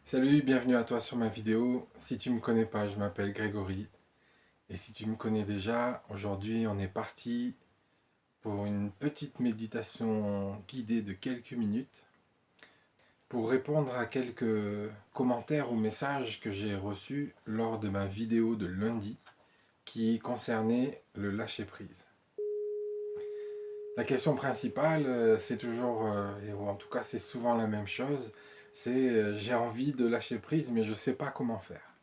Salut, bienvenue à toi sur ma vidéo. Si tu me connais pas, je m'appelle Grégory. Et si tu me connais déjà, aujourd'hui on est parti pour une petite méditation guidée de quelques minutes pour répondre à quelques commentaires ou messages que j'ai reçus lors de ma vidéo de lundi qui concernait le lâcher-prise. La question principale, c'est toujours, ou en tout cas c'est souvent la même chose, c'est j'ai envie de lâcher prise mais je ne sais pas comment faire.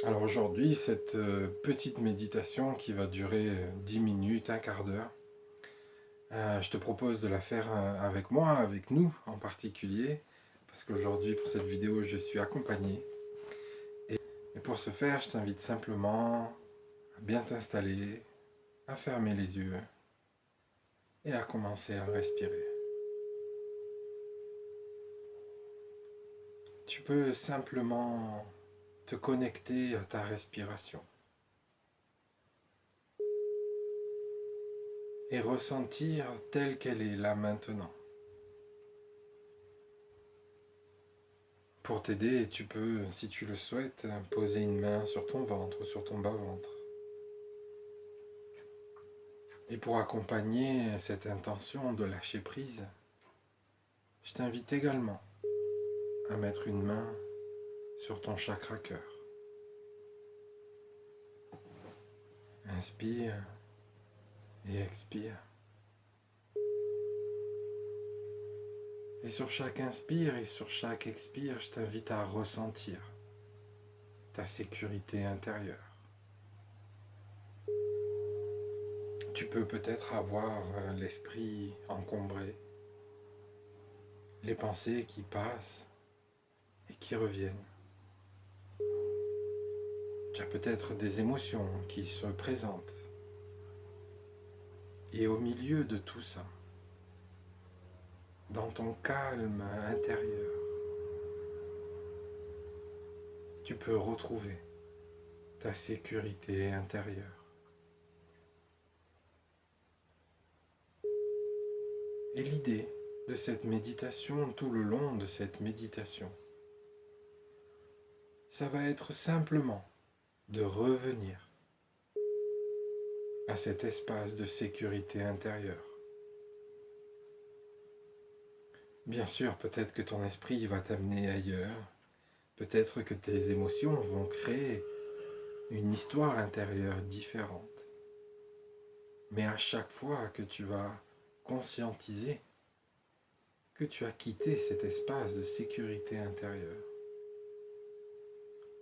Alors aujourd'hui, cette petite méditation qui va durer 10 minutes, un quart d'heure, je te propose de la faire avec moi, avec nous en particulier, parce qu'aujourd'hui pour cette vidéo je suis accompagné. Et pour ce faire, je t'invite simplement à bien t'installer, à fermer les yeux et à commencer à respirer. Tu peux simplement te connecter à ta respiration et ressentir telle qu'elle est là maintenant. Pour t'aider, tu peux, si tu le souhaites, poser une main sur ton ventre, sur ton bas-ventre. Et pour accompagner cette intention de lâcher prise, je t'invite également à mettre une main sur ton chakra cœur. Inspire et expire. Et sur chaque inspire et sur chaque expire, je t'invite à ressentir ta sécurité intérieure. Tu peux peut-être avoir l'esprit encombré, les pensées qui passent et qui reviennent. Tu as peut-être des émotions qui se présentent. Et au milieu de tout ça, dans ton calme intérieur, tu peux retrouver ta sécurité intérieure. Et l'idée de cette méditation, tout le long de cette méditation, ça va être simplement de revenir à cet espace de sécurité intérieure. Bien sûr, peut-être que ton esprit va t'amener ailleurs, peut-être que tes émotions vont créer une histoire intérieure différente. Mais à chaque fois que tu vas conscientiser que tu as quitté cet espace de sécurité intérieure,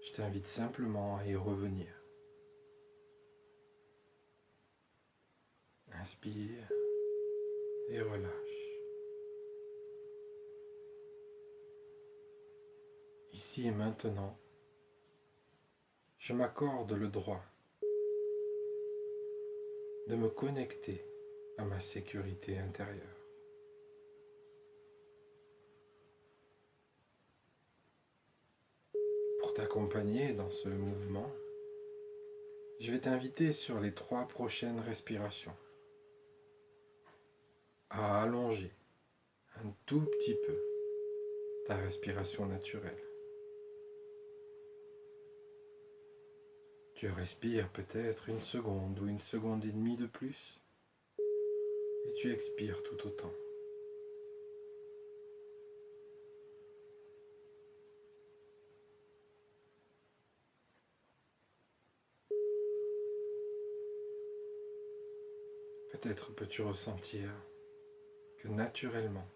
je t'invite simplement à y revenir. Inspire et relâche. Ici et maintenant, je m'accorde le droit de me connecter à ma sécurité intérieure. Pour t'accompagner dans ce mouvement, je vais t'inviter sur les 3 prochaines respirations à allonger un tout petit peu ta respiration naturelle. Tu respires peut-être 1 seconde ou 1 seconde et demie de plus et tu expires tout autant. Peut-être peux-tu ressentir que naturellement,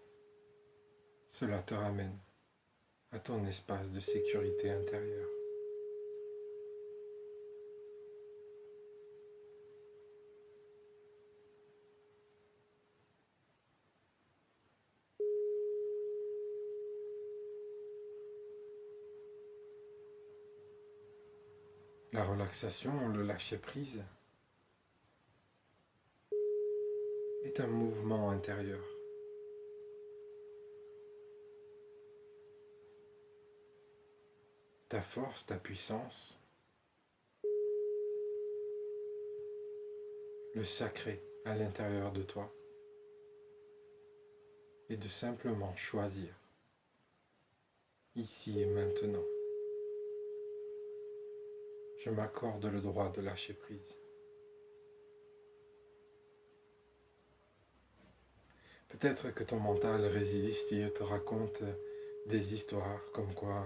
cela te ramène à ton espace de sécurité intérieure. La relaxation, le lâcher-prise, est un mouvement intérieur. Ta force, ta puissance, le sacré à l'intérieur de toi, est de simplement choisir ici et maintenant. Je m'accorde le droit de lâcher prise. Peut-être que ton mental résiste et te raconte des histoires comme quoi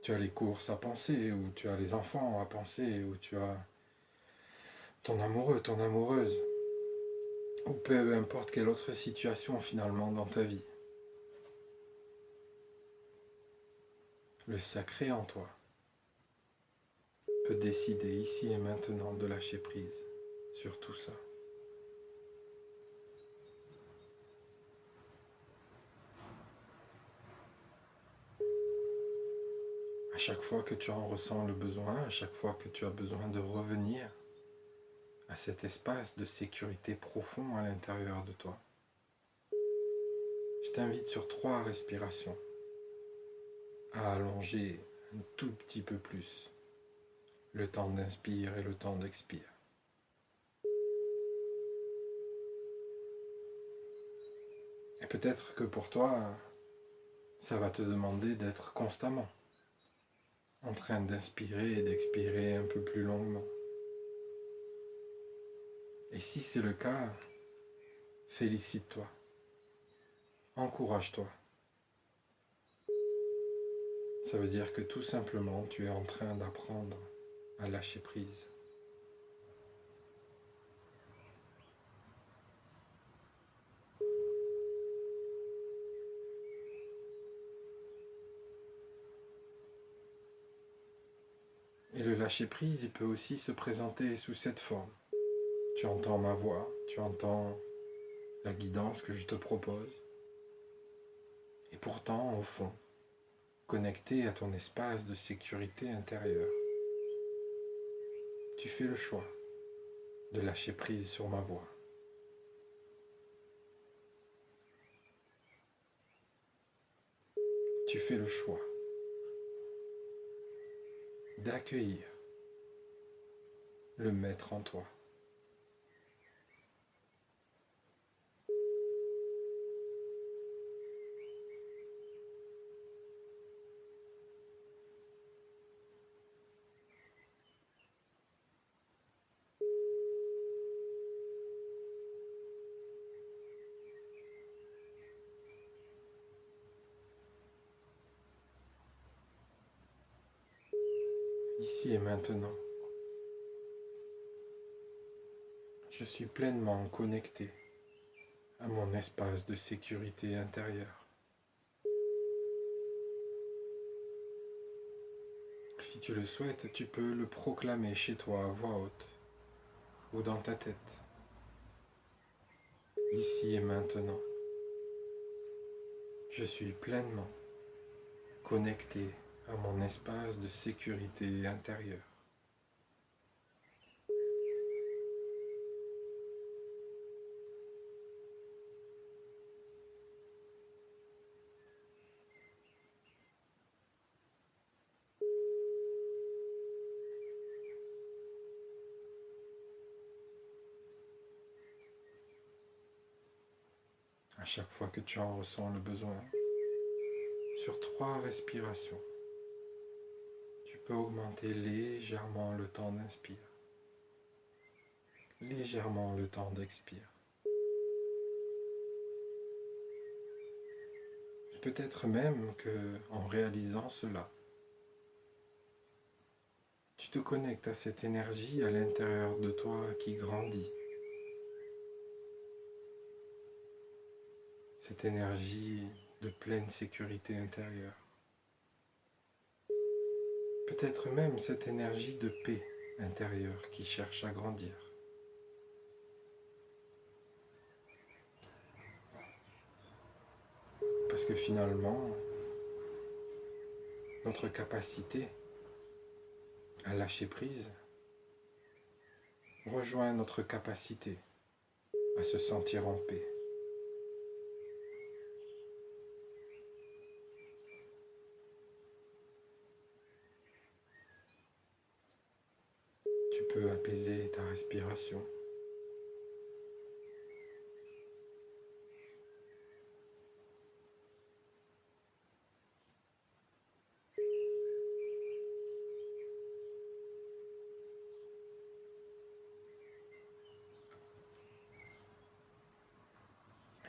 tu as les courses à penser, ou tu as les enfants à penser, ou tu as ton amoureux, ton amoureuse, ou peu importe quelle autre situation finalement dans ta vie. Le sacré en toi peut décider ici et maintenant de lâcher prise sur tout ça. À chaque fois que tu en ressens le besoin, à chaque fois que tu as besoin de revenir à cet espace de sécurité profond à l'intérieur de toi, je t'invite sur 3 respirations à allonger un tout petit peu plus le temps d'inspire et le temps d'expire. Et peut-être que pour toi, ça va te demander d'être constamment en train d'inspirer et d'expirer un peu plus longuement. Et si c'est le cas, félicite-toi, encourage-toi. Ça veut dire que tout simplement tu es en train d'apprendre à lâcher prise. Et le lâcher prise, il peut aussi se présenter sous cette forme. Tu entends ma voix, tu entends la guidance que je te propose. Et pourtant, au fond, connecté à ton espace de sécurité intérieure, tu fais le choix de lâcher prise sur ma voix. Tu fais le choix d'accueillir le maître en toi. Ici et maintenant, je suis pleinement connecté à mon espace de sécurité intérieure. Si tu le souhaites, tu peux le proclamer chez toi à voix haute ou dans ta tête. Ici et maintenant, je suis pleinement connecté à mon espace de sécurité intérieure. À chaque fois que tu en ressens le besoin, sur 3 respirations, tu peux augmenter légèrement le temps d'inspire, légèrement le temps d'expire. Peut-être même que, en réalisant cela, tu te connectes à cette énergie à l'intérieur de toi qui grandit. Cette énergie de pleine sécurité intérieure. Peut-être même cette énergie de paix intérieure qui cherche à grandir. Parce que finalement, notre capacité à lâcher prise rejoint notre capacité à se sentir en paix. Tu peux apaiser ta respiration.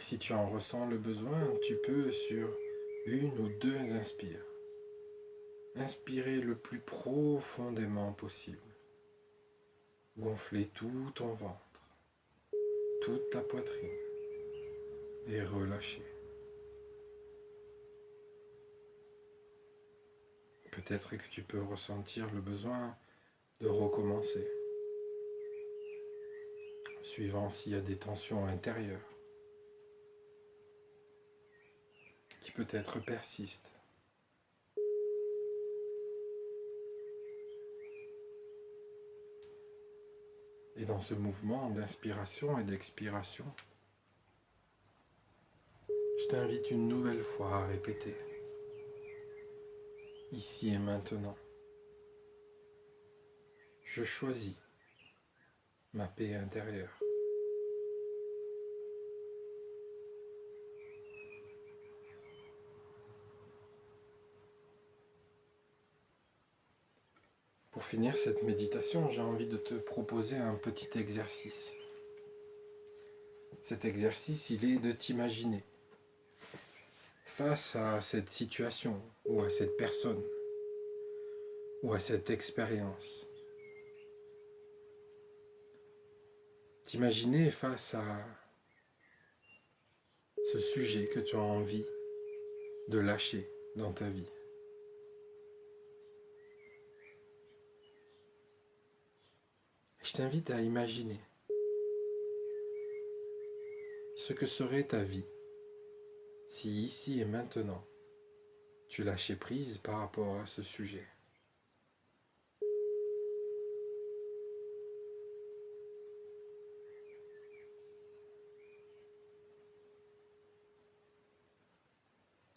Si tu en ressens le besoin, tu peux sur une ou deux inspires. Inspirer le plus profondément possible. Gonfler tout ton ventre, toute ta poitrine et relâcher. Peut-être que tu peux ressentir le besoin de recommencer, suivant s'il y a des tensions intérieures qui peut-être persistent. Et dans ce mouvement d'inspiration et d'expiration, je t'invite une nouvelle fois à répéter, ici et maintenant. Je choisis ma paix intérieure. Pour finir cette méditation, j'ai envie de te proposer un petit exercice. Cet exercice, il est de t'imaginer face à cette situation, ou à cette personne, ou à cette expérience. T'imaginer face à ce sujet que tu as envie de lâcher dans ta vie. Je t'invite à imaginer ce que serait ta vie si ici et maintenant tu lâchais prise par rapport à ce sujet.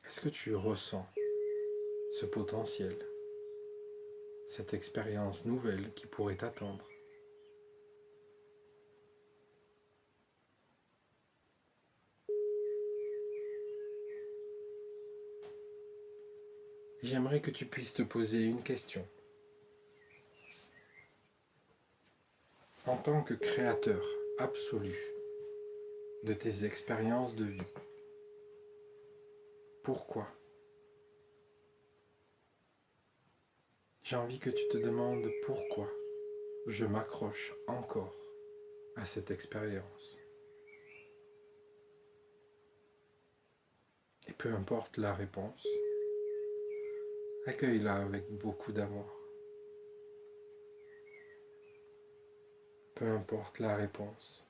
Est-ce que tu ressens ce potentiel, cette expérience nouvelle qui pourrait t'attendre? J'aimerais que tu puisses te poser une question. En tant que créateur absolu de tes expériences de vie, pourquoi? J'ai envie que tu te demandes pourquoi je m'accroche encore à cette expérience. Et peu importe la réponse, accueille-la avec beaucoup d'amour. Peu importe la réponse.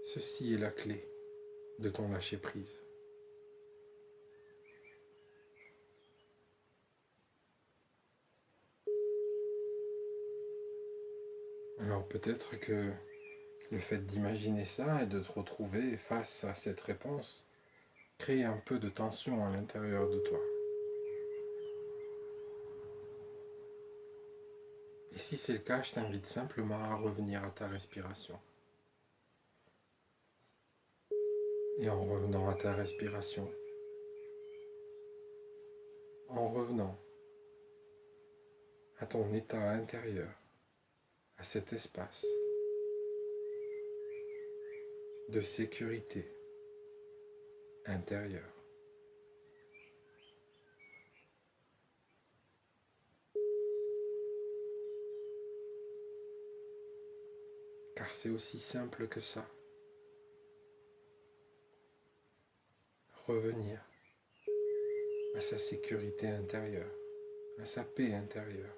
Ceci est la clé de ton lâcher-prise. Alors peut-être que le fait d'imaginer ça et de te retrouver face à cette réponse crée un peu de tension à l'intérieur de toi. Et si c'est le cas, je t'invite simplement à revenir à ta respiration. Et en revenant à ta respiration, en revenant à ton état intérieur, à cet espace de sécurité intérieure. Car c'est aussi simple que ça. Revenir à sa sécurité intérieure, à sa paix intérieure.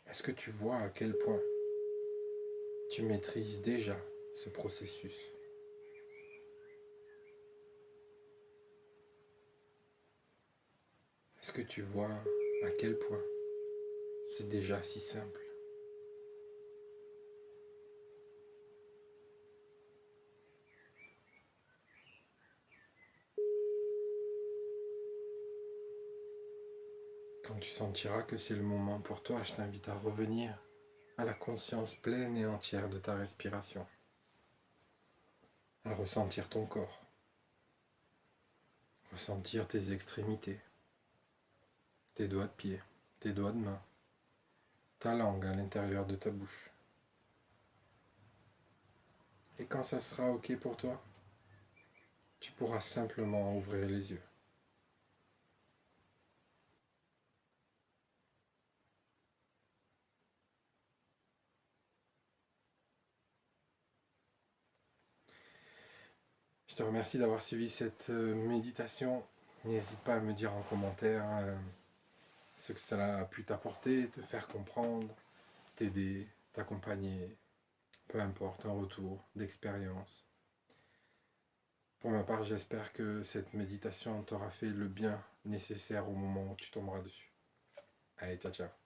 Est-ce que tu vois à quel point tu maîtrises déjà ce processus? Est-ce que tu vois à quel point c'est déjà si simple? Quand tu sentiras que c'est le moment pour toi, je t'invite à revenir à la conscience pleine et entière de ta respiration, à ressentir ton corps, ressentir tes extrémités, tes doigts de pied, tes doigts de main, ta langue à l'intérieur de ta bouche. Et quand ça sera OK pour toi, tu pourras simplement ouvrir les yeux. Je te remercie d'avoir suivi cette méditation. N'hésite pas à me dire en commentaire ce que cela a pu t'apporter, te faire comprendre, t'aider, t'accompagner, peu importe, un retour d'expérience. Pour ma part, j'espère que cette méditation t'aura fait le bien nécessaire au moment où tu tomberas dessus. Allez, ciao ciao.